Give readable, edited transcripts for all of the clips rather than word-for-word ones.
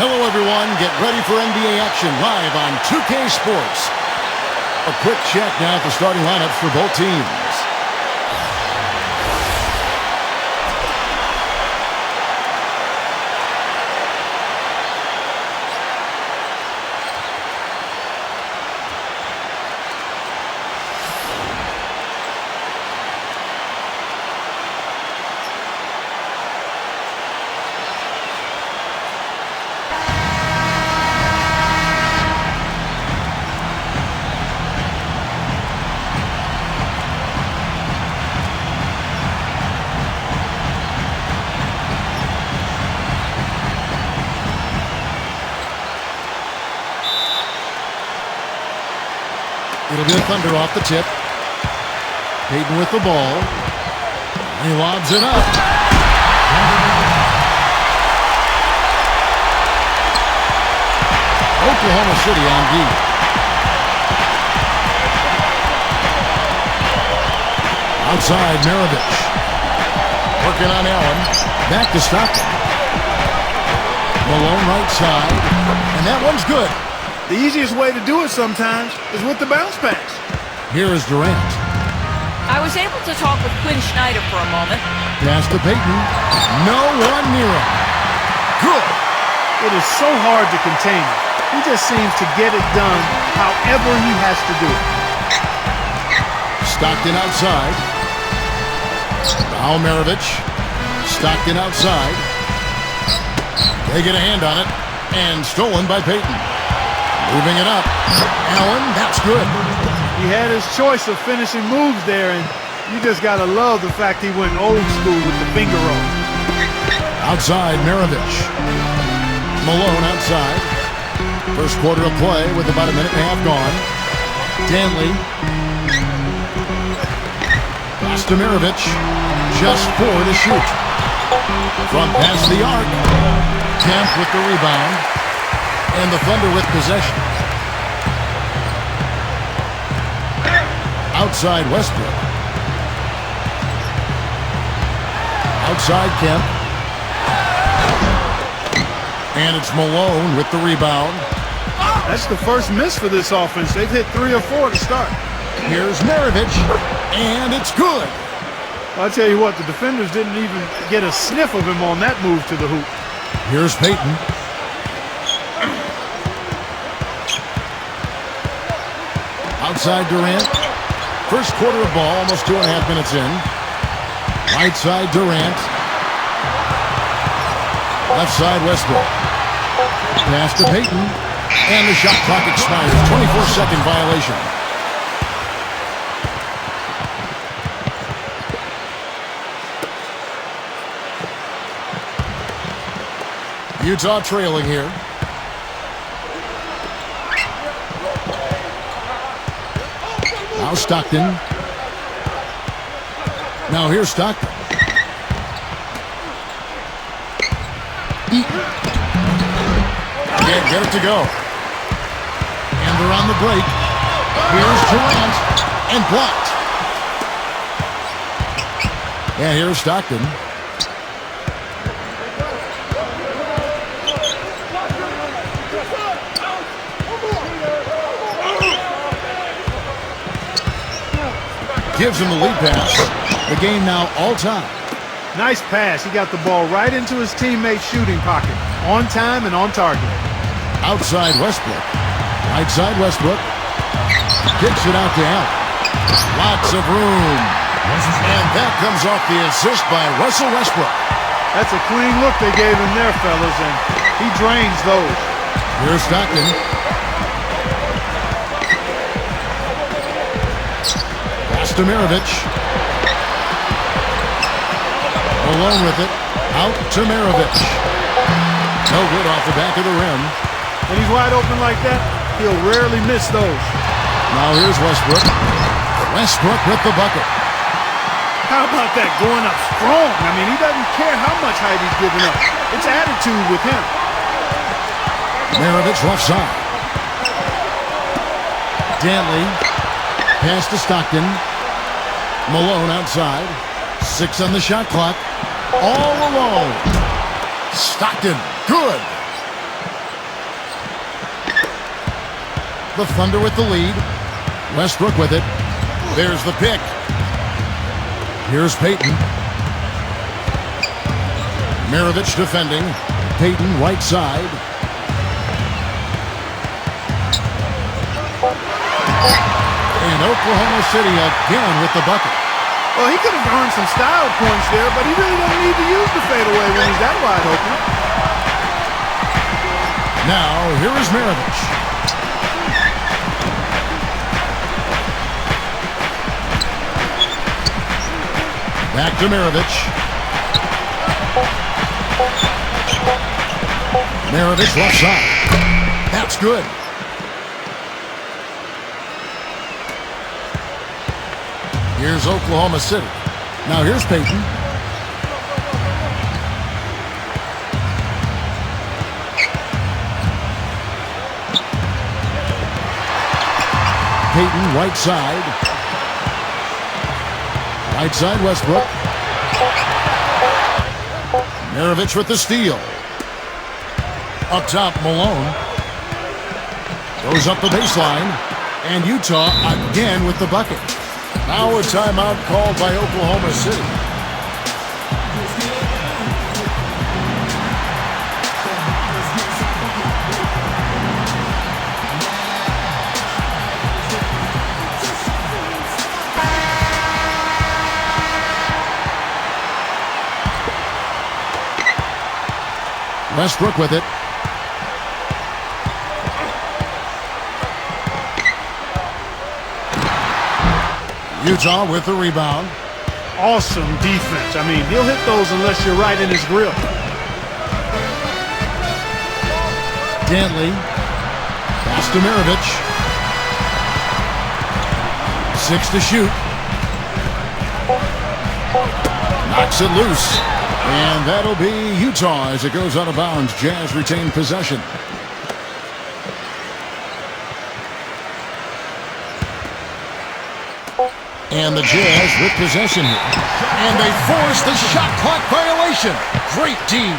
Hello, everyone. Get ready for NBA action live on 2K Sports. A quick check now at the starting lineups for both teams. It'll be a Thunder off the tip. Payton with the ball. He lobs it up. Oklahoma City on D. Outside, Maravich. Working on Allen. Back to Stockton. Malone right side. And that one's good. The easiest way to do it sometimes is with the bounce pass. Here is Durant. I was able to talk with Quinn Snyder for a moment. Pass to Payton. No one near him. Good. It is so hard to contain him. He just seems to get it done however he has to do it. Stockton outside. Now Maravich. Stockton outside. They get a hand on it. And stolen by Payton. Moving it up. Allen, that's good. He had his choice of finishing moves there, and you just got to love the fact he went old school with the finger roll. Outside, Maravich. Malone outside. First quarter of play with about a minute and a half gone. Danley. Pass to Maravich. Just 4 to shoot. From past the arc. Kemp with the rebound. And the Thunder with possession. Outside Westbrook. Outside Kemp. And it's Malone with the rebound. That's the first miss for this offense. They've hit 3 or 4 to start. Here's Maravich. And it's good. I'll tell you what, the defenders didn't even get a sniff of him on that move to the hoop. Here's Payton. Outside Durant. First quarter of ball, almost 2.5 minutes in. Right side Durant. Left side Westbrook. Pass to Payton. And the shot clock expires. 24-second violation. Utah trailing here. Now Stockton. Now here's Stockton. Eaton. Can't get it to go. And they're on the break. Here's Durant. And blocked. And here's Stockton. Gives him the lead pass. The game now all time. Nice pass. He got the ball right into his teammate's shooting pocket. On time and on target. Outside Westbrook. Right side Westbrook. Kicks it out to Allen. Lots of room. And that comes off the assist by Russell Westbrook. That's a clean look they gave him there, fellas, and he drains those. Here's Stockton. Pass to Maravich. Malone with it. Out to Maravich. No good off the back of the rim. When he's wide open like that, he'll rarely miss those. Now here's Westbrook. Westbrook with the bucket. How about that, going up strong? I mean, he doesn't care how much height he's giving up. It's attitude with him. Maravich left side. Danley. Pass to Stockton. Malone outside. 6 on the shot clock. All alone. Stockton. Good. The Thunder with the lead. Westbrook with it. There's the pick. Here's Payton. Maravich defending. Payton right side. And Oklahoma City again with the bucket. Well, he could have earned some style points there, but he really doesn't need to use the fadeaway when he's that wide open. Now, here is Maravich. Back to Maravich. Maravich left side. That's good. Here's Oklahoma City. Now here's Payton. Payton right side. Right side Westbrook. Maravich with the steal. Up top Malone. Goes up the baseline. And Utah again with the bucket. Now a timeout called by Oklahoma City. Westbrook with it. Utah with the rebound. Awesome defense. I mean, he'll hit those unless you're right in his grip. Dantley. Pass to Maravich. 6 to shoot. Knocks it loose. And that'll be Utah as it goes out of bounds. Jazz retain possession. And the Jazz with possession here. And they force the shot clock violation. Great team.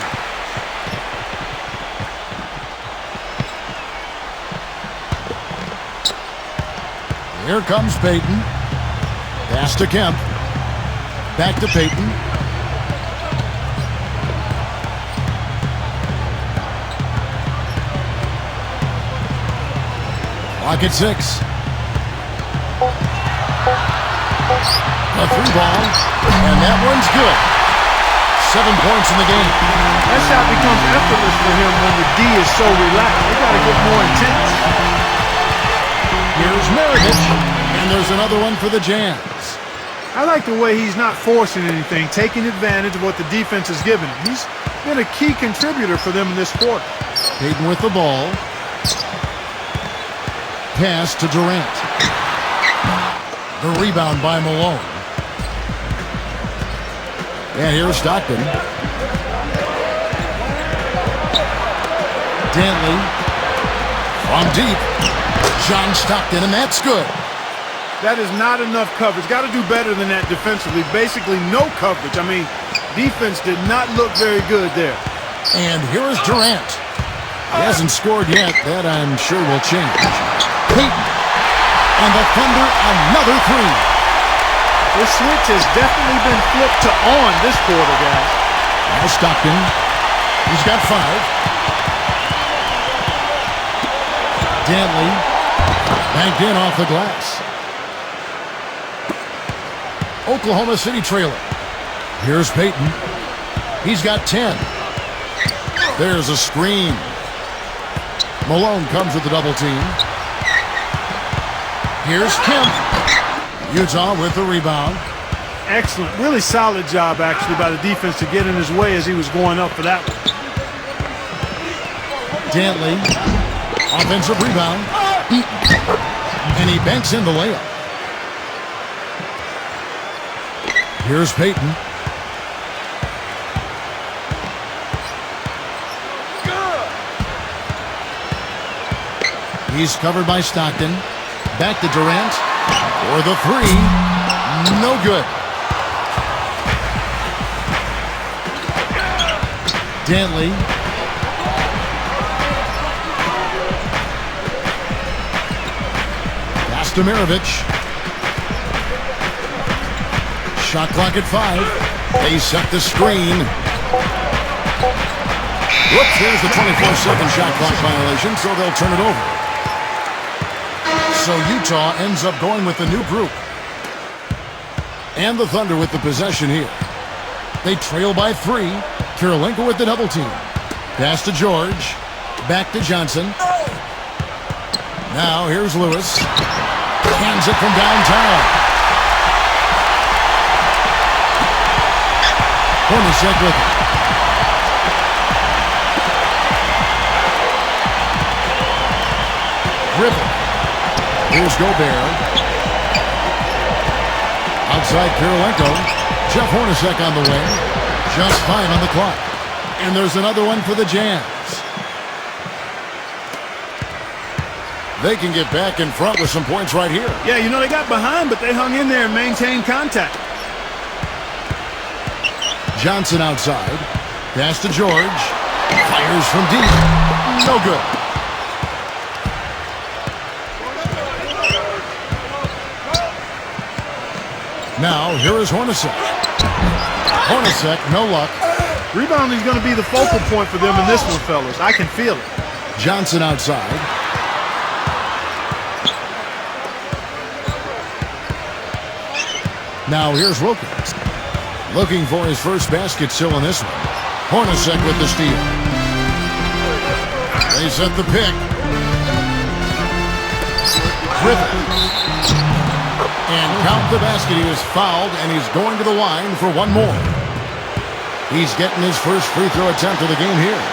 Here comes Payton. Pass to Kemp. Back to Payton. Clock at 6. A 3-ball, and that one's good. 7 points in the game. That shot becomes effortless for him when the D is so relaxed. They got to get more intense. Here's Maravich, and there's another one for the Jazz. I like the way he's not forcing anything, taking advantage of what the defense has given him. He's been a key contributor for them in this quarter. Payton with the ball. Pass to Durant. The rebound by Malone. And here's Stockton. Dantley. From deep. John Stockton, and that's good. That is not enough coverage. Got to do better than that defensively. Basically no coverage. I mean, defense did not look very good there. And here is Durant. He hasn't scored yet. That I'm sure will change. Payton. And the Thunder, another 3. This switch has definitely been flipped to on this quarter, guys. Now Stockton. He's got 5. Dantley. Banked in off the glass. Oklahoma City trailing. Here's Payton. He's got 10. There's a screen. Malone comes with the double team. Here's Kemp. Utah with the rebound. Excellent. Really solid job, actually, by the defense to get in his way as he was going up for that one. Dantley. Offensive rebound. And he banks in the layup. Here's Payton. He's covered by Stockton. Back to Durant. For the 3. No good. Dantley. Pass to Maravich. Shot clock at 5. They set the screen. Whoops, there's the 24-second shot clock violation, so they'll turn it over. So Utah ends up going with the new group. And the Thunder with the possession here. They trail by 3. Kirilenko with the double team. Pass to George. Back to Johnson. Now here's Lewis. Hands it from downtown. Hornacek with it. Griffin. Here's Gobert. Outside Kirilenko. Jeff Hornacek on the wing. Just 5 on the clock. And there's another one for the Jazz. They can get back in front with some points right here. Yeah, you know, they got behind, but they hung in there and maintained contact. Johnson outside. Pass to George. Fires from deep. No good. Now, here is Hornacek. Hornacek, no luck. Rebounding is going to be the focal point for them in this one, fellas. I can feel it. Johnson outside. Now here's Wilkins. Looking for his first basket still in this one. Hornacek with the steal. They set the pick. Griffin. And count the basket. He was fouled, and he's going to the line for one more. He's getting his first free throw attempt of the game here.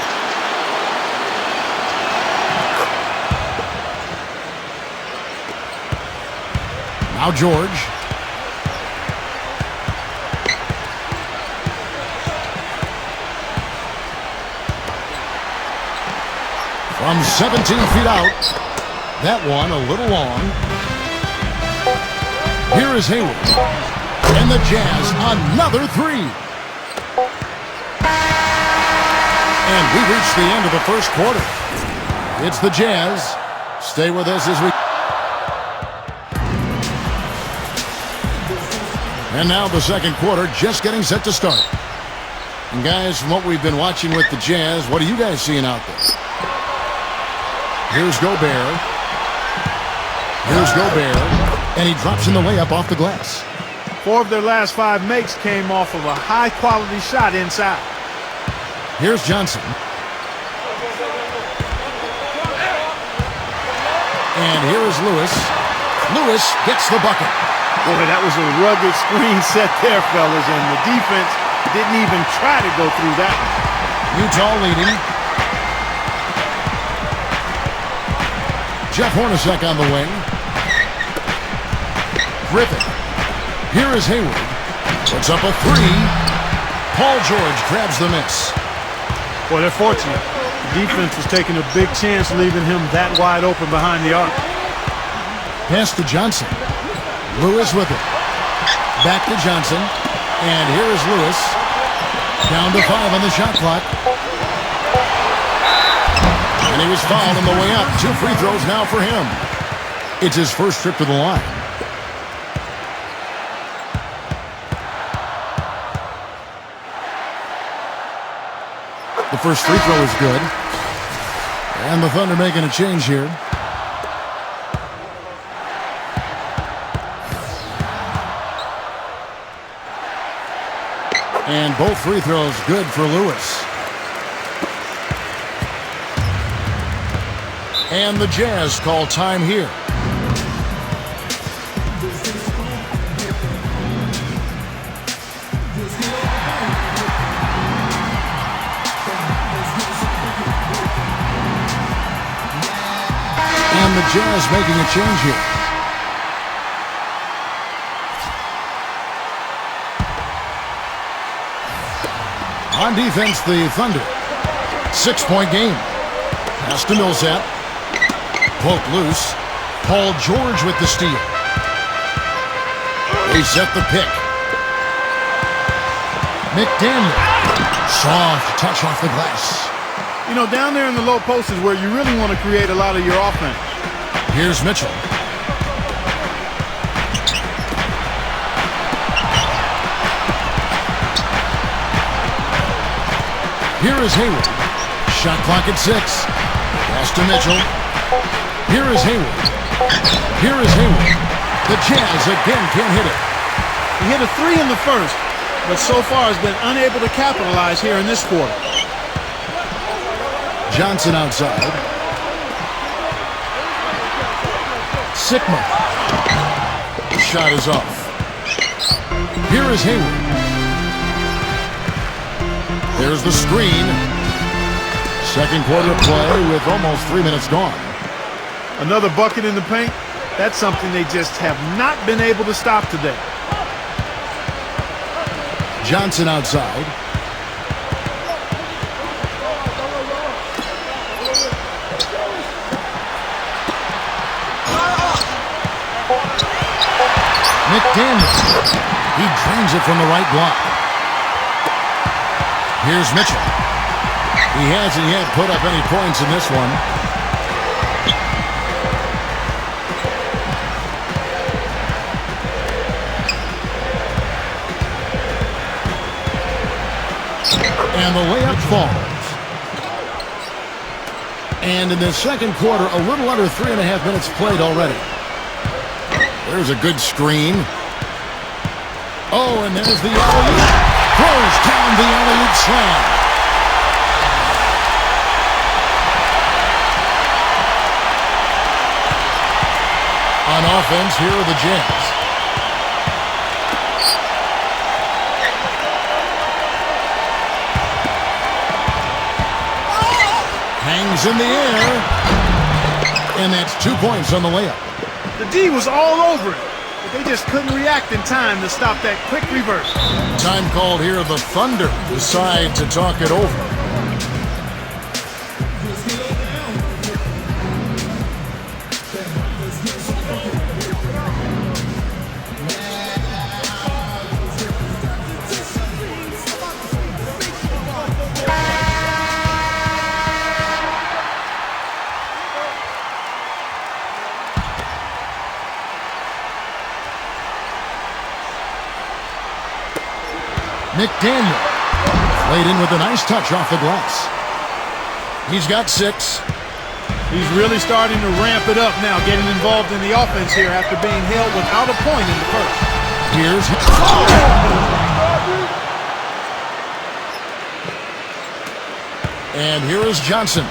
Now George. From 17 feet out. That one a little long. Here is Hayward. And the Jazz, another 3. And we reach the end of the first quarter. It's the Jazz. Stay with us as we... And now the second quarter just getting set to start. And guys, from what we've been watching with the Jazz, what are you guys seeing out there? Here's Gobert. Here's Gobert. And he drops in the layup off the glass. 4 of their last 5 makes came off of a high-quality shot inside. Here's Johnson. And here is Lewis. Lewis gets the bucket. Boy, that was a rugged screen set there, fellas, and the defense didn't even try to go through that one. Utah leading. Jeff Hornacek on the wing. Griffin. Here is Hayward. Puts up a 3. Paul George grabs the miss. Boy, they're fortunate. The defense was taking a big chance leaving him that wide open behind the arc. Pass to Johnson. Lewis with it. Back to Johnson. And here is Lewis. Down to 5 on the shot clock. And he was fouled on the way up. 2 free throws now for him. It's his first trip to the line. The first free throw is good. And the Thunder making a change here. And both free throws good for Lewis. And the Jazz call time here. And the Jazz making a change here. On defense, the Thunder. 6-point game. Pass to Millsap. Poke loose. Paul George with the steal. They set the pick. McDaniel. Soft touch off the glass. You know, down there in the low post is where you really want to create a lot of your offense. Here's Mitchell. Here is Hayward. Shot clock at 6. Pass to Mitchell. Here is Hayward. Here is Hayward. The Jazz again can't hit it. He hit a 3 in the first, but so far has been unable to capitalize here in this quarter. Johnson outside. Sigma. Shot is off. Here is Hayward. There's the screen. Second quarter play with almost 3 minutes gone. Another bucket in the paint. That's something they just have not been able to stop today. Johnson outside. McDaniel. He drains it from the right block. Here's Mitchell. He hasn't yet put up any points in this one. And the layup falls. And in the second quarter, a little under 3.5 minutes played already. There's a good screen. Oh, and there's the alley-oop. Throws down the alley-oop slam. On offense, here are the Jazz. Hangs in the air. And that's 2 points on the layup. The D was all over it, but they just couldn't react in time to stop that quick reverse. Time called here. The Thunder decide to talk it over. McDaniel laid in with a nice touch off the glass. He's got 6. He's really starting to ramp it up now, getting involved in the offense here after being held without a point in the first. Here's and here is Johnson.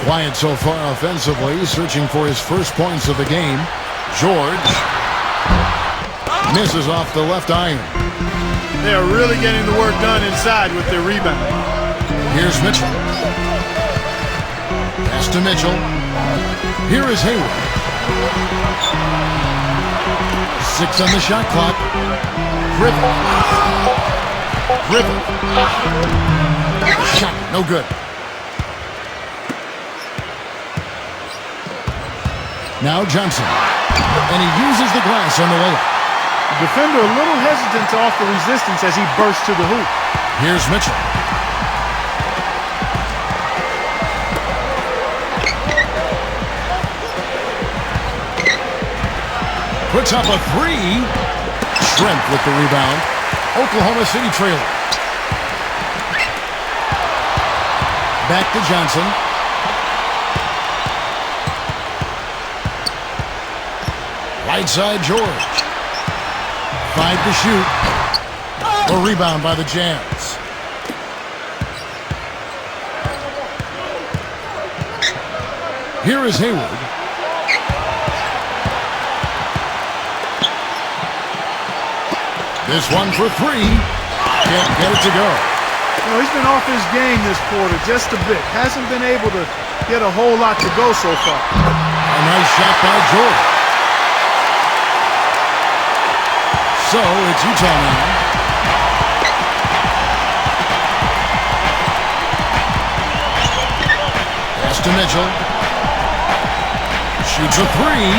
Quiet so far offensively, searching for his first points of the game. George misses off the left iron. They are really getting the work done inside with their rebound. Here's Mitchell. Pass to Mitchell. Here is Hayward. 6 on the shot clock. Griffin. Shot, no good. Now Johnson. And he uses the glass on the layup. The defender a little hesitant to offer resistance as he bursts to the hoop. Here's Mitchell. Puts up a 3. Shrimp with the rebound. Oklahoma City trailer. Back to Johnson. Right side George. 5 to shoot. A rebound by the Jazz. Here is Hayward. This one for 3. Can't get it to go. You know, he's been off his game this quarter just a bit. Hasn't been able to get a whole lot to go so far. A nice shot by George. So it's Utah now. Pass to Mitchell. Shoots a 3.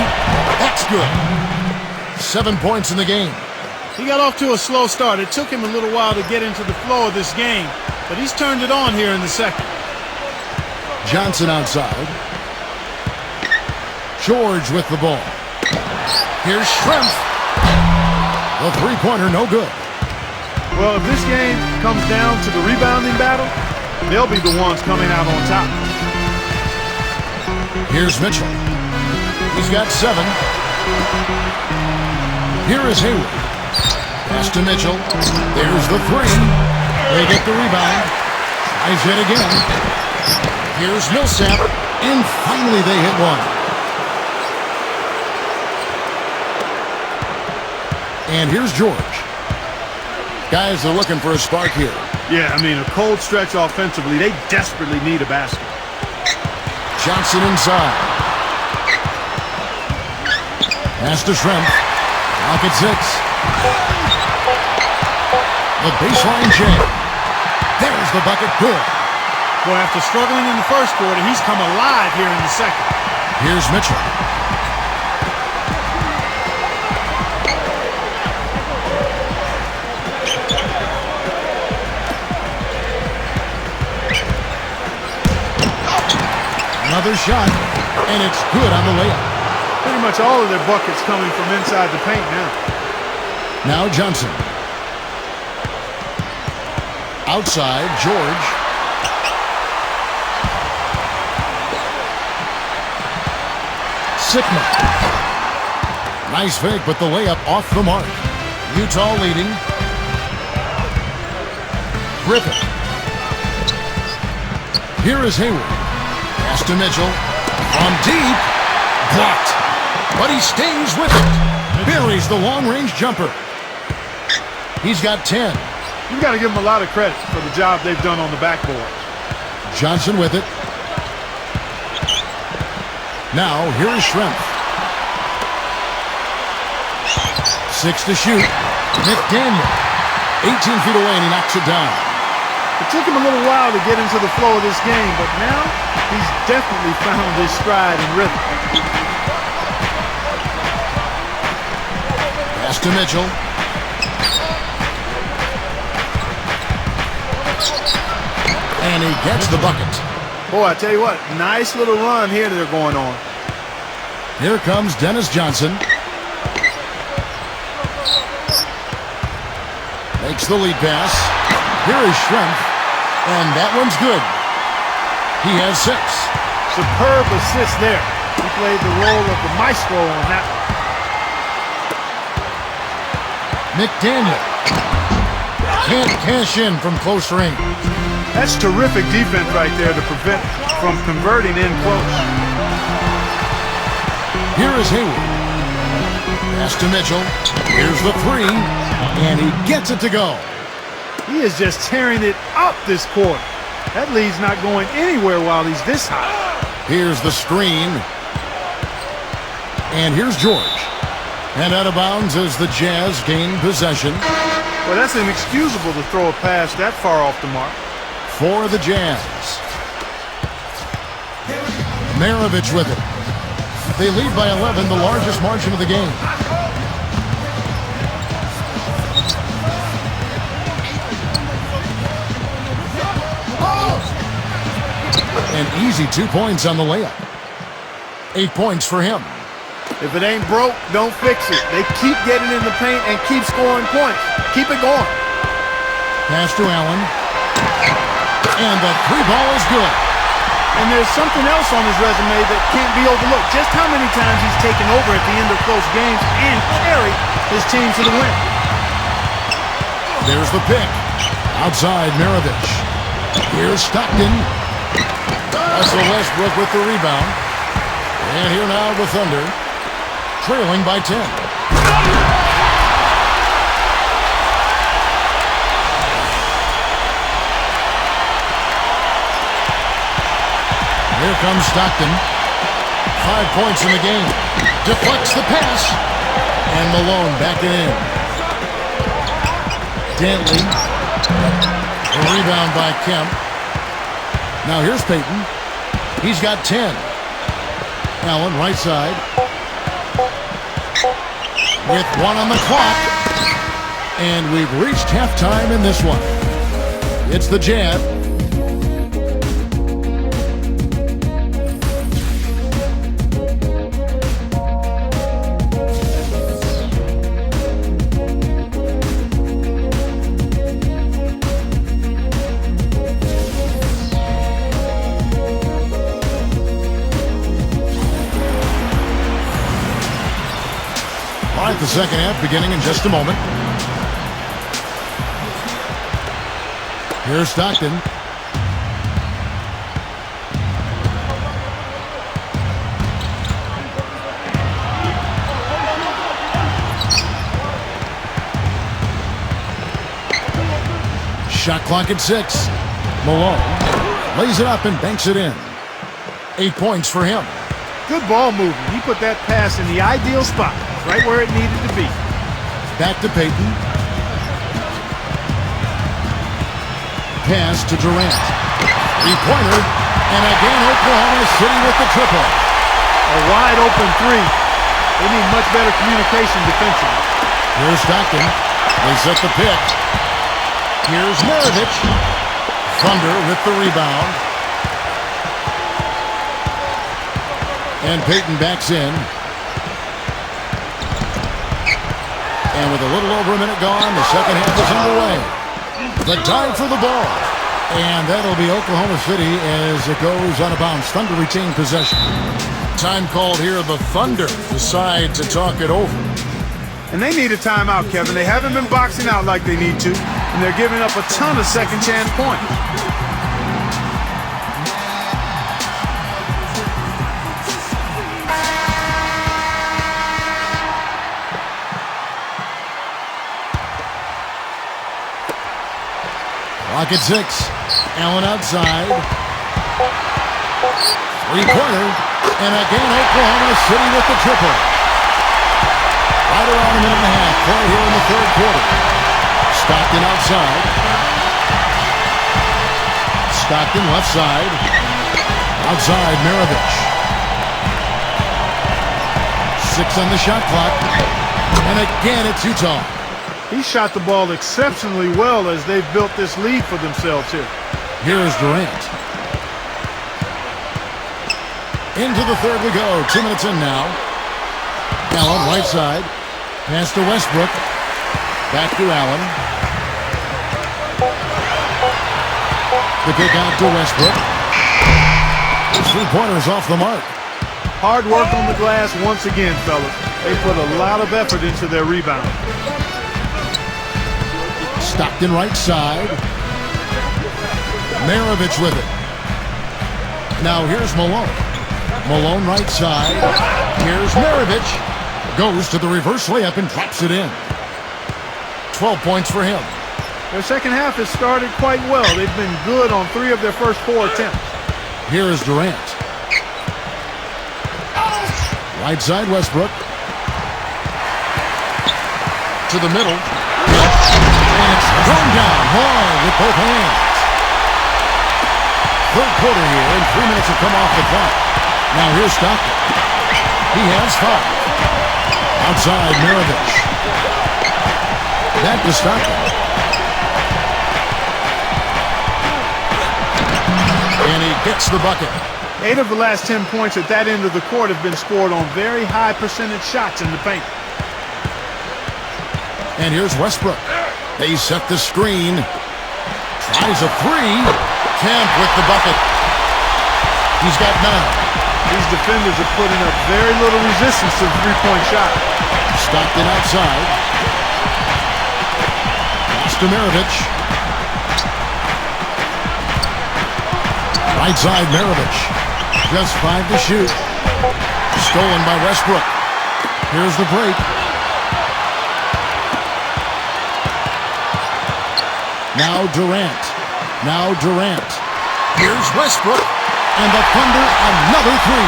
That's good. 7 points in the game. He got off to a slow start. It took him a little while to get into the flow of this game, but he's turned it on here in the second. Johnson outside. George with the ball. Here's Shrimp. The three-pointer, no good. Well, if this game comes down to the rebounding battle, they'll be the ones coming out on top. Here's Mitchell. He's got 7. Here is Hayward. Pass to Mitchell. There's the 3. They get the rebound. Tries it again. Here's Millsap. And finally they hit one. And here's George. Guys are looking for a spark here. Yeah, I mean, a cold stretch offensively. They desperately need a basket. Johnson inside. Pass to Shrimp. Clock at 6. The baseline jam. There's the bucket. Good. Boy, after struggling in the first quarter, he's come alive here in the second. Here's Mitchell. Another shot, and it's good on the layup. Pretty much all of their buckets coming from inside the paint now. Now Johnson. Outside, George. Sigma. Nice fake, but the layup off the mark. Utah leading. Griffin. Here is Hayward. Pass to Mitchell. From deep. Blocked. But he stays with it. Buries the long-range jumper. He's got 10. You've got to give them a lot of credit for the job they've done on the backboard. Johnson with it. Now, here is Shrimp. 6 to shoot. McDaniel. 18 feet away, and he knocks it down. It took him a little while to get into the flow of this game, but now he's definitely found his stride and rhythm. Pass to Mitchell. And he gets the bucket. Boy, I tell you what, nice little run here that they're going on. Here comes Dennis Johnson. Makes the lead pass. Here is Shrimp. And that one's good. He has 6. Superb assist there. He played the role of the maestro on that one. McDaniel. Can't cash in from close range. That's terrific defense right there to prevent from converting in close. Here is Hayward. Pass to Mitchell. Here's the 3. And he gets it to go. He is just tearing it up this quarter. That lead's not going anywhere while he's this high. Here's the screen. And here's George. And out of bounds as the Jazz gain possession. Well, that's inexcusable to throw a pass that far off the mark. For the Jazz. Maravich with it. They lead by 11, the largest margin of the game. An easy 2 points on the layup. 8 points for him. If it ain't broke, don't fix it. They keep getting in the paint and keep scoring points. Keep it going. Pass to Allen. And the 3 ball is good. And there's something else on his resume that can't be overlooked. Just how many times he's taken over at the end of close games and carried his team to the win. There's the pick. Outside, Maravich. Here's Stockton. Russell Westbrook with the rebound. And here now the Thunder, trailing by 10. Here comes Stockton. 5 points in the game. Deflects the pass. And Malone backing in. Dantley. A rebound by Kemp. Now here's Payton. He's got 10. Allen right side. With 1 on the clock. And we've reached halftime in this one. It's the Jazz. the second half beginning in just a moment. Here's Stockton. Shot clock at 6. Malone lays it up and banks it in. 8 points for him. Good ball movement. He put that pass in the ideal spot, right where it needed to be. Back to Payton. Pass to Durant. Three-pointer. And again, Oklahoma City with the triple. A wide open three. They need much better communication defensively. Here's Stockton. They set the pick. Here's Maravich. Thunder with the rebound. And Payton backs in. And with a little over a minute gone, the second half is underway. The dive for the ball. And that'll be Oklahoma City as it goes out of bounds. Thunder retain possession. Time called here. The Thunder decide to talk it over. And they need a timeout, Kevin. They haven't been boxing out like they need to, and they're giving up a ton of second-chance points. Clock at 6. Allen outside. Three-pointer. And again, Oklahoma City with the triple. Right around a minute and a half. Play here in the third quarter. Stockton outside. Stockton left side. Outside, Maravich. 6 on the shot clock. And again, it's Utah. He shot the ball exceptionally well as they've built this lead for themselves here. Here's Durant. Into the third we go. 2 minutes in now. Allen, right side. Pass to Westbrook. Back to Allen. The kick out to Westbrook. Three-pointers off the mark. Hard work on the glass once again, fellas. They put a lot of effort into their rebound. Stockton right side. Maravich with it. Now here's Malone. Malone right side. Here's Maravich. Goes to the reverse layup and drops it in. 12 points for him. Their second half has started quite well. They've been good on 3 of their first 4 attempts. Here is Durant. Right side Westbrook. To the middle. And it's thrown down hard with both hands. Third quarter here, and 3 minutes have come off the clock. Now here's Stockton. He has 5. Outside Maravich. Back to Stockton. And he gets the bucket. 8 of the last 10 points at that end of the court have been scored on very high percentage shots in the paint. And here's Westbrook. They set the screen. Tries a 3. Kemp with the bucket. He's got 9. These defenders are putting up very little resistance to the three-point shot. Stockton outside. Pass to Maravich. Right side Maravich. Just 5 to shoot. Stolen by Westbrook. Here's the break. Now Durant. Now Durant. Here's Westbrook. And the Thunder, another 3.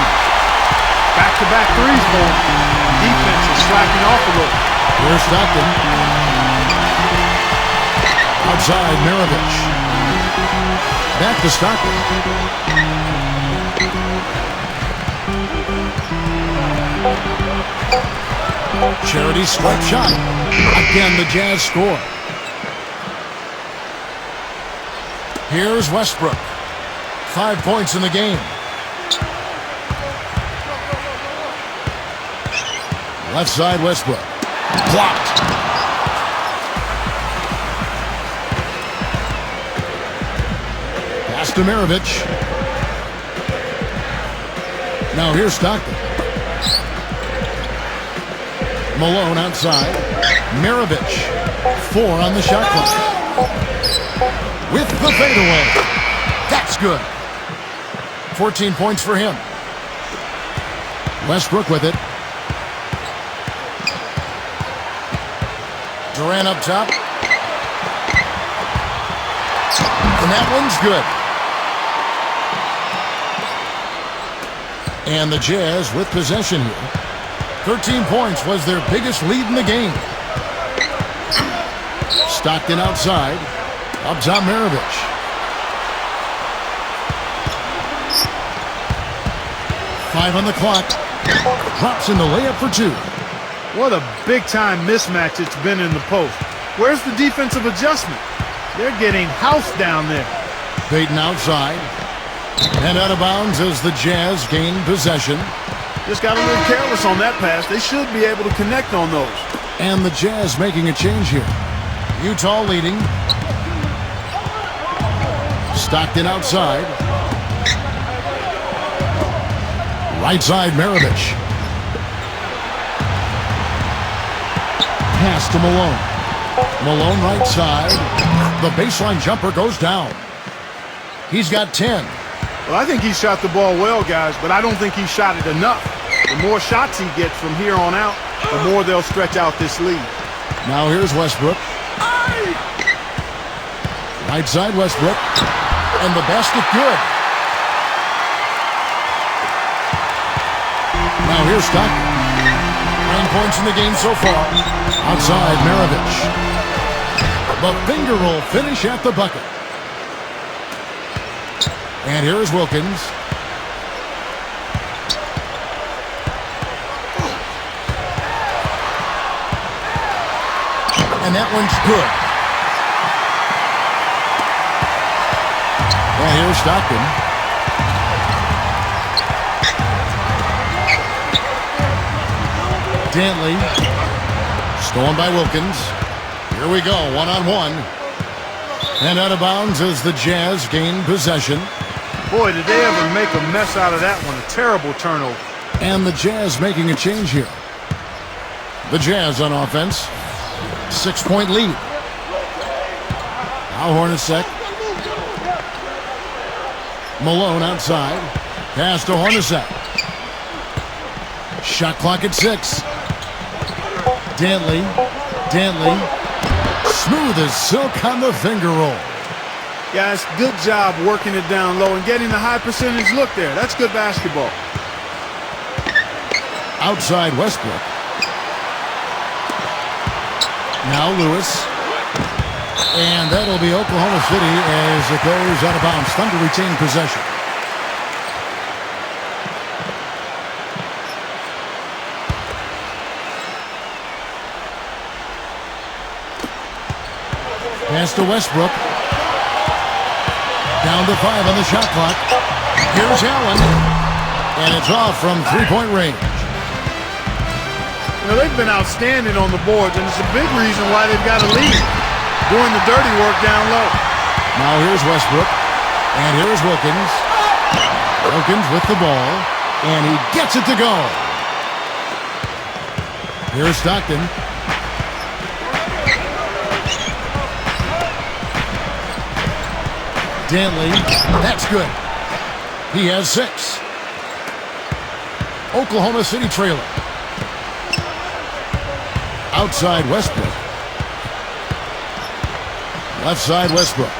Back-to-back threes for them. Defense is slacking off a little. Here's Stockton. Outside Maravich. Back to Stockton. Charity stripe shot. Again, the Jazz score. Here's Westbrook. 5 points in the game. Left side Westbrook. Blocked. Pass to Maravich. Now here's Stockton. Malone outside. Maravich. 4 on the shot clock. With the fadeaway. That's good. 14 points for him. Westbrook with it. Durant up top. And that one's good. And the Jazz with possession here. 13 points was their biggest lead in the game. Stockton outside. Up top, Maravich. Five on the clock. Drops in the layup for 2. What a big-time mismatch it's been in the post. Where's the defensive adjustment? They're getting housed down there. Payton outside. And out of bounds as the Jazz gain possession. Just got a little careless on that pass. They should be able to connect on those. And the Jazz making a change here. Utah leading. Stockton outside. Right side, Maravich. Pass to Malone. Malone right side. The baseline jumper goes down. He's got 10. Well, I think he shot the ball well, guys, but I don't think he shot it enough. The more shots he gets from here on out, the more they'll stretch out this lead. Now here's Westbrook. Right side, Westbrook. And the basket good. Now here's Stockton. 9 points in the game so far. Outside, Maravich. The finger roll finish at the bucket. And here's Wilkins. And that one's good. And here's Stockton. Dantley. Stolen by Wilkins. Here we go, one-on-one. And out of bounds as the Jazz gain possession. Boy, did they ever make a mess out of that one. A terrible turnover. And the Jazz making a change here. The Jazz on offense. 6-point lead. Al Hornacek. Malone outside. Pass to Hornacek. Shot clock at 6. Dantley. Smooth as silk on the finger roll. Guys, good job working it down low and getting the high percentage look there. That's good basketball. Outside Westbrook. Now Lewis. And that'll be Oklahoma City as it goes out of bounds. Thunder retain possession. Pass to Westbrook. Down to 5 on the shot clock. Here's Allen. And it's off from three-point range. You know, they've been outstanding on the boards, and it's a big reason why they've got a lead. Doing the dirty work down low. Now here's Westbrook. And here's Wilkins. Wilkins with the ball. And he gets it to go. Here's Stockton. Dantley, that's good. He has 6. Oklahoma City trailer. Outside Westbrook. Left side Westbrook.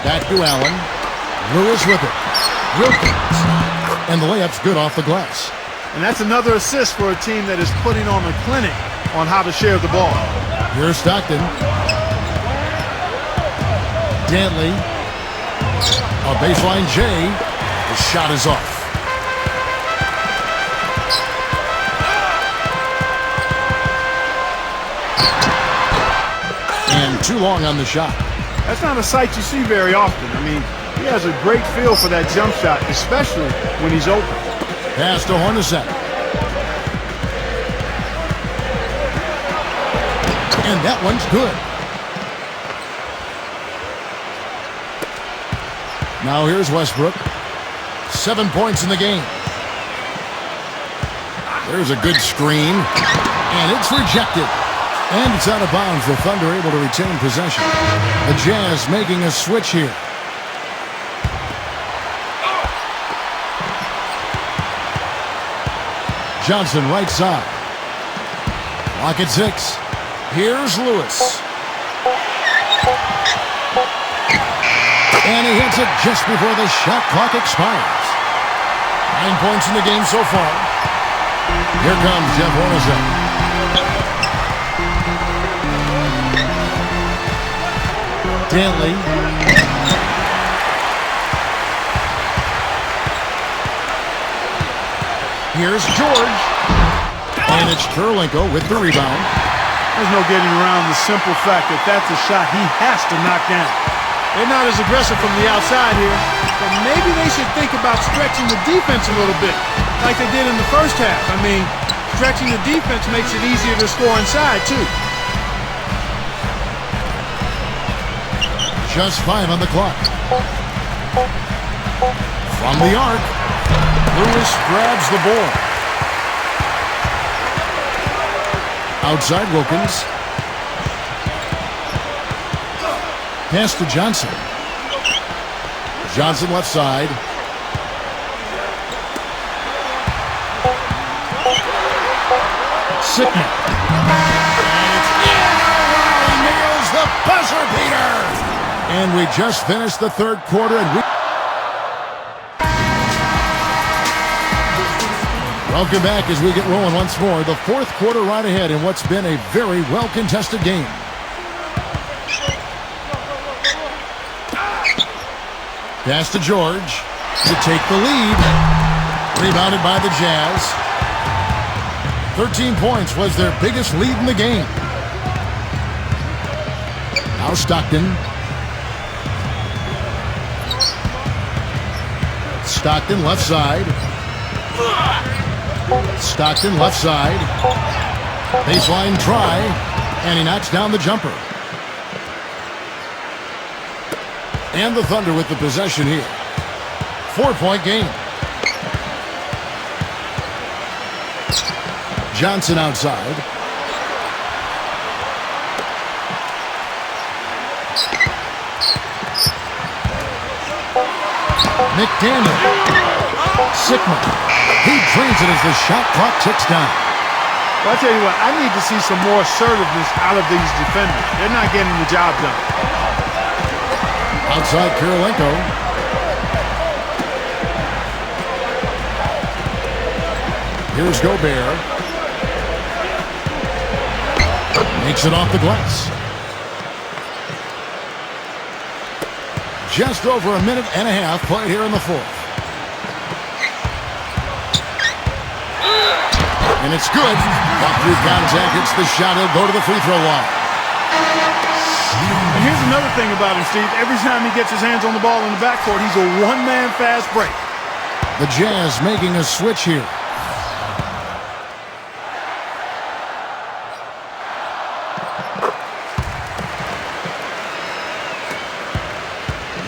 Back to Allen. Lewis with it. Wilkins. And the layup's good off the glass. And that's another assist for a team that is putting on a clinic on how to share the ball. Here's Stockton. Dantley, a baseline J, the shot is off. And too long on the shot. That's not a sight you see very often. I mean, he has a great feel for that jump shot, especially when he's open. Pass to Hornacek. And that one's good. Now here's Westbrook. 7 points in the game. There's a good screen, and it's rejected. And it's out of bounds. The Thunder able to retain possession. The Jazz making a switch here. Johnson right side. Lock at 6. Here's Lewis. And he hits it just before the shot clock expires. 9 points in the game so far. Here comes Jeff Hornacek. Dantley. Here's George. And it's Terlenko with the rebound. There's no getting around the simple fact that that's a shot he has to knock down. They're not as aggressive from the outside here, but maybe they should think about stretching the defense a little bit, like they did in the first half. I mean, stretching the defense makes it easier to score inside, too. Just 5 on the clock. From the arc, Lewis grabs the ball. Outside Wilkins. Pass to Johnson. Johnson left side. Sickman. And he nails the buzzer beater. And we just finished the third quarter, and welcome back as we get rolling once more. The fourth quarter right ahead in what's been a very well-contested game. Pass to George to take the lead. Rebounded by the Jazz. 13 points was their biggest lead in the game. Now Stockton. Stockton left side. Stockton left side. Baseline try. And he knocks down the jumper. And the Thunder with the possession here. 4-point game. Johnson outside. McDaniel. Sickman. He drains it as the shot clock ticks down. Well, I tell you what, I need to see some more assertiveness out of these defenders. They're not getting the job done. Outside Terlenko. Here's Gobert. Makes it off the glass. Just over a minute and a half played here in the fourth. And it's good. Got through contact. It's the shot. He'll go to the free throw line. And here's another thing about him, Steve. Every time he gets his hands on the ball in the backcourt, he's a one-man fast break. The Jazz making a switch here.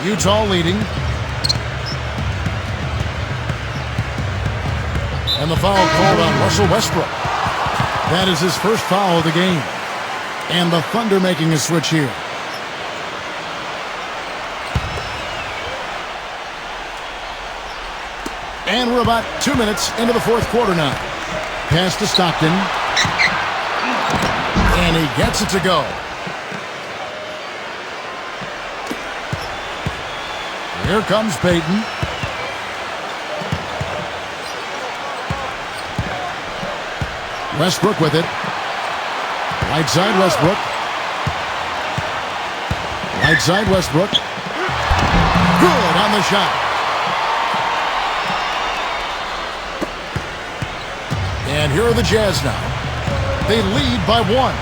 Utah leading. And the foul called on Russell Westbrook. That is his first foul of the game. And the Thunder making a switch here. And we're about 2 minutes into the fourth quarter now. Pass to Stockton. And he gets it to go. Here comes Payton. Westbrook with it. Right side Westbrook. Right side Westbrook. Good on the shot. And here are the Jazz now. They lead by 1.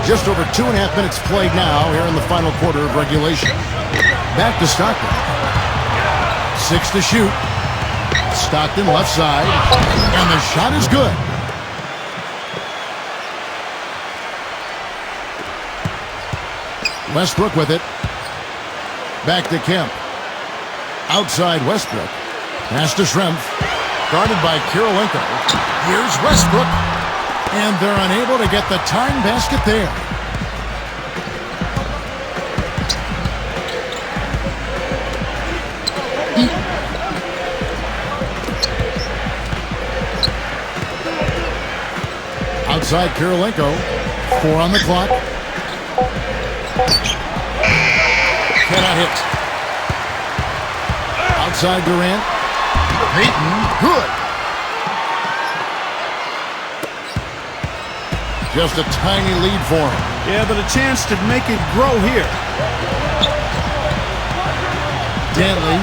Just over 2.5 minutes played now here in the final quarter of regulation. Back to Stockton. 6 to shoot. Stockton left side. And the shot is good. Westbrook with it. Back to Kemp. Outside Westbrook. Pass to Schrempf. Guarded by Kirilenko. Here's Westbrook. And they're unable to get the tying basket there. Outside Kirilenko. 4 on the clock. Cannot hit. Outside Durant. Payton. Good. Just a tiny lead for him. Yeah, but a chance to make it grow here. Dantley.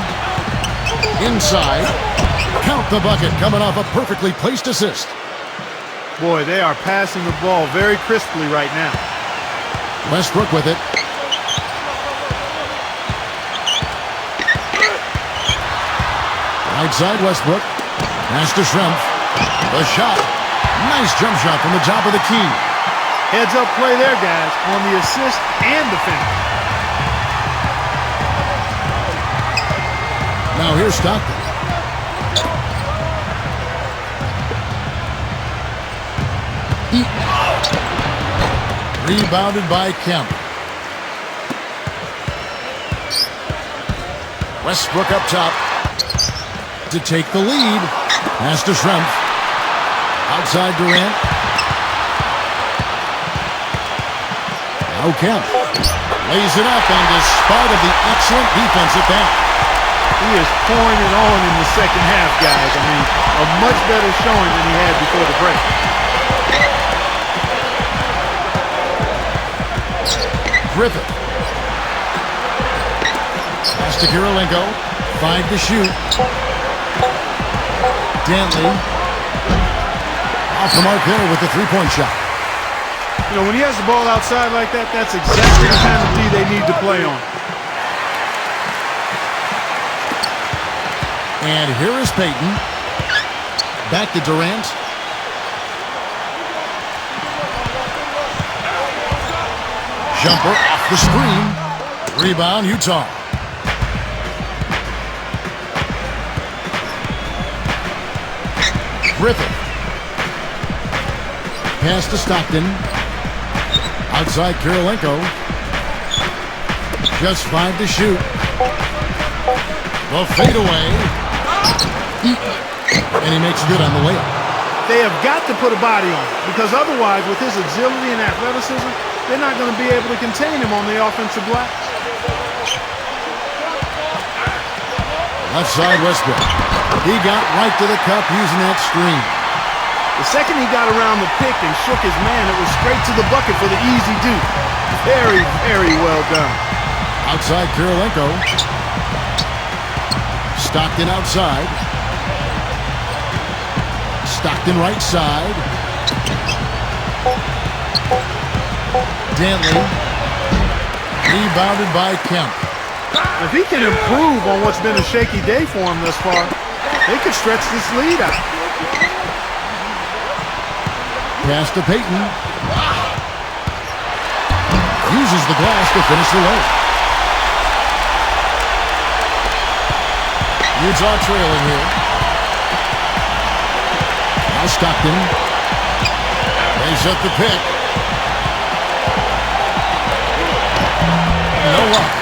Inside. Count the bucket. Coming off a perfectly placed assist. Boy, they are passing the ball very crisply right now. Westbrook with it. Right side Westbrook. Pass to Schrempf. The shot. Nice jump shot from the top of the key. Heads up play there, guys, on the assist and the finish. Now here's Stockton. Rebounded by Kemp. Westbrook up top to take the lead. Pass to Schrempf. Outside Durant. Now Kemp lays it up, and despite of the excellent defense at that, he is pouring it on in the second half, guys. I mean, a much better showing than he had before the break. Griffith. Pass to Kirilenko. 5 to shoot. Dantley. Off the mark there with the three-point shot. You know, when he has the ball outside like that, that's exactly the kind of D they need to play on. And here is Payton. Back to Durant. Jumper off the screen. Rebound, Utah. Griffith. Pass to Stockton. Outside Kirilenko. Just 5 to shoot. The fadeaway. And he makes good on the layup. They have got to put a body on him, because otherwise, with his agility and athleticism, they're not going to be able to contain him on the offensive glass. Left side Westbrook. He got right to the cup using that screen. The second he got around the pick and shook his man, it was straight to the bucket for the easy deuce. Very, very well done. Outside Kirilenko. Stockton outside. Stockton right side. Dantley. Rebounded by Kemp. If he can improve on what's been a shaky day for him thus far, they could stretch this lead out. Pass to Payton. Uses the glass to finish the layup. Utah trailing here. Now Stockton. Lays up the pick. No luck.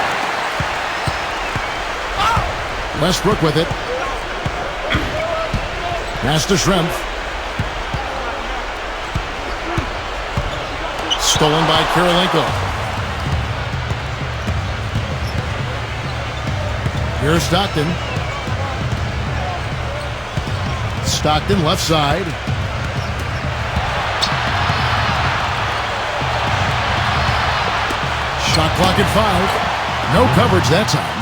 Westbrook with it. Pass to Schrempf. Stolen by Kirilenko. Here's Stockton. Stockton left side. Shot clock at 5. No coverage that time.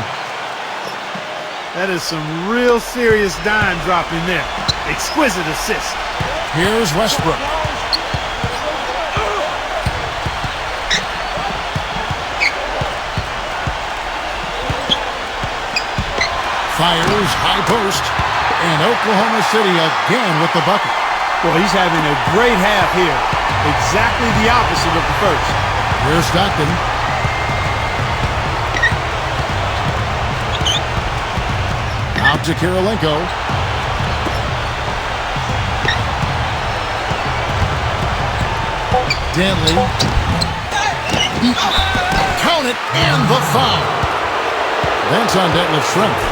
That is some real serious dime dropping there. Exquisite assist. Here's Westbrook. Fires high post. And Oklahoma City again with the bucket. Well, he's having a great half here. Exactly the opposite of the first. Here's Stockton. Out to Kirilenko. Dantley. Count it, and the foul. That's on deadlift strength.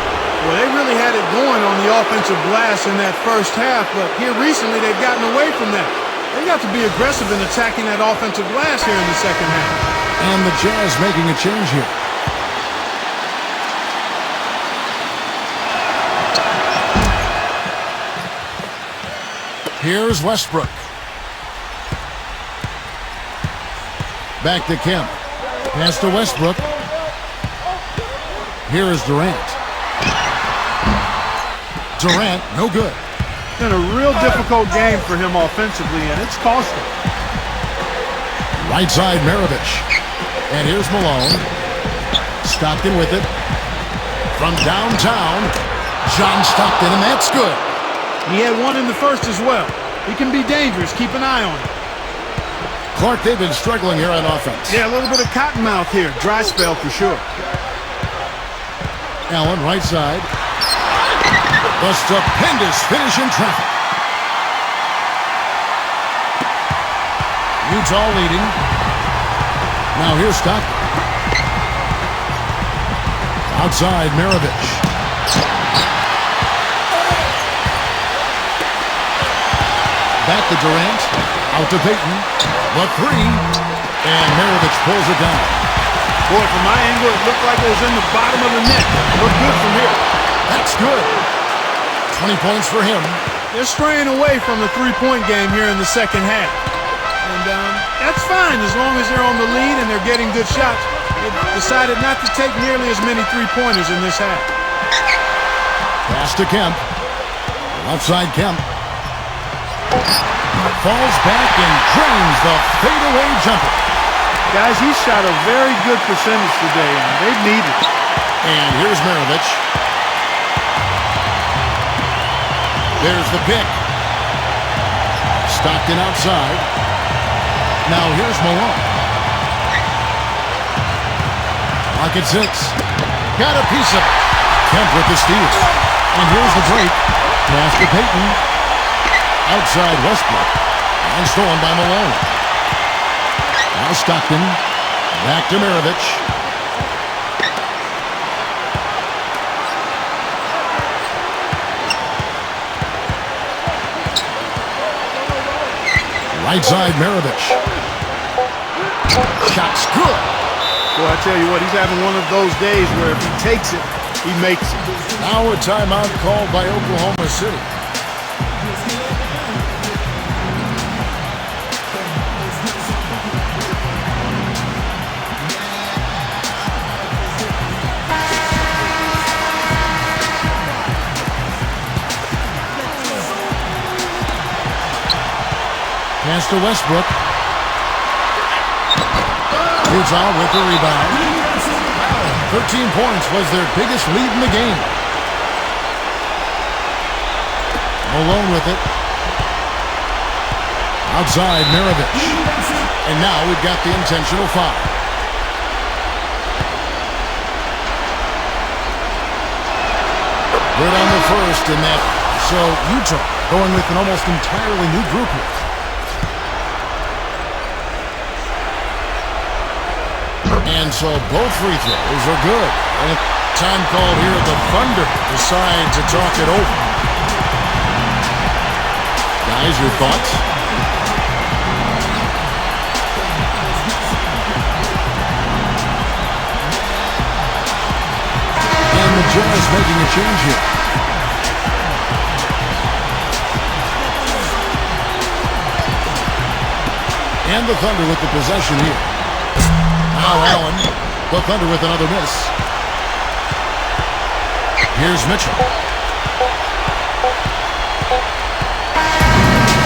Well, they really had it going on the offensive glass in that first half, but here recently they've gotten away from that. They got to be aggressive in attacking that offensive glass here in the second half. And the Jazz making a change here. Here's Westbrook. Back to Kemp. Pass to Westbrook. Here is Durant. Durant, no good. It's been a real difficult game for him offensively, and it's cost him. Right side, Maravich. And here's Malone. Stockton with it. From downtown, John Stockton, and that's good. He had one in the first as well. He can be dangerous. Keep an eye on him. Clark, they've been struggling here on offense. Yeah, a little bit of cottonmouth here. Dry spell for sure. Allen, right side. The stupendous finish in traffic. Utah leading. Now here's Stockton. Outside, Maravich. Back to Durant. Out to Payton. The three. And Maravich pulls it down. Boy, from my angle, it looked like it was in the bottom of the net. Looked good from here. That's good. 20 points for him. They're straying away from the three-point game here in the second half. And that's fine as long as they're on the lead and they're getting good shots. They decided not to take nearly as many three-pointers in this half. Pass to Kemp. Left side, Kemp. Falls back and drains the fadeaway jumper. Guys, he shot a very good percentage today, and they need it. And here's Maravich. There's the pick. Stockton outside. Now here's Malone. Lock at 6. Got a piece of it. Kemp with the steal. And here's the break. Pass to Payton. Outside Westbrook. And stolen by Malone. Now Stockton. Back to Maravich. Right side, Maravich. Shot's good. Boy, I tell you what, he's having one of those days where if he takes it, he makes it. Now a timeout called by Oklahoma City. Pass to Westbrook. Utah with the rebound. 13 points was their biggest lead in the game. Malone with it. Outside, Maravich. And now we've got the intentional foul. Good on the first in that. So Utah going with an almost entirely new group here. And so both free throws are good. And time called here, the Thunder decide to talk it over. Guys, your thoughts? And the Jazz making a change here. And the Thunder with the possession here. Now Allen, the Thunder with another miss. Here's Mitchell.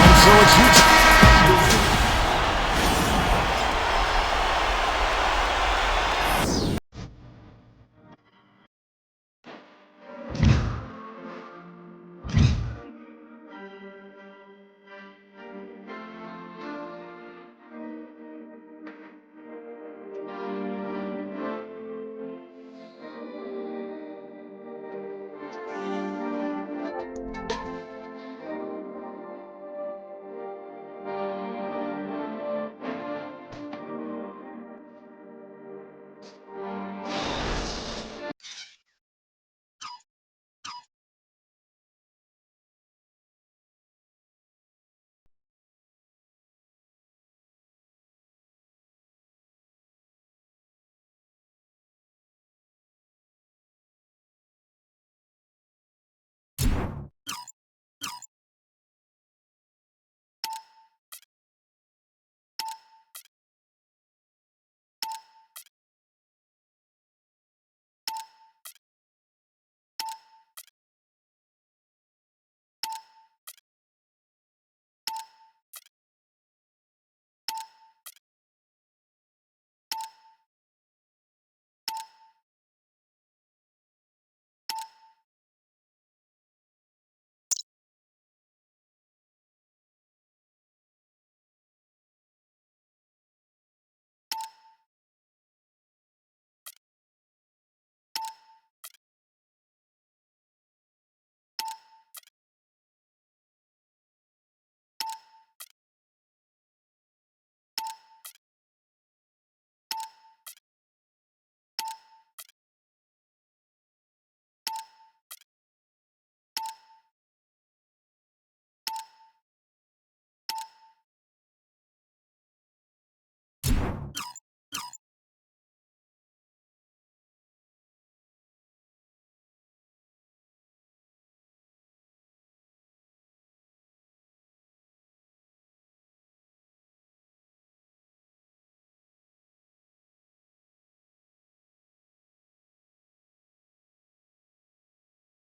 And so it's Utah.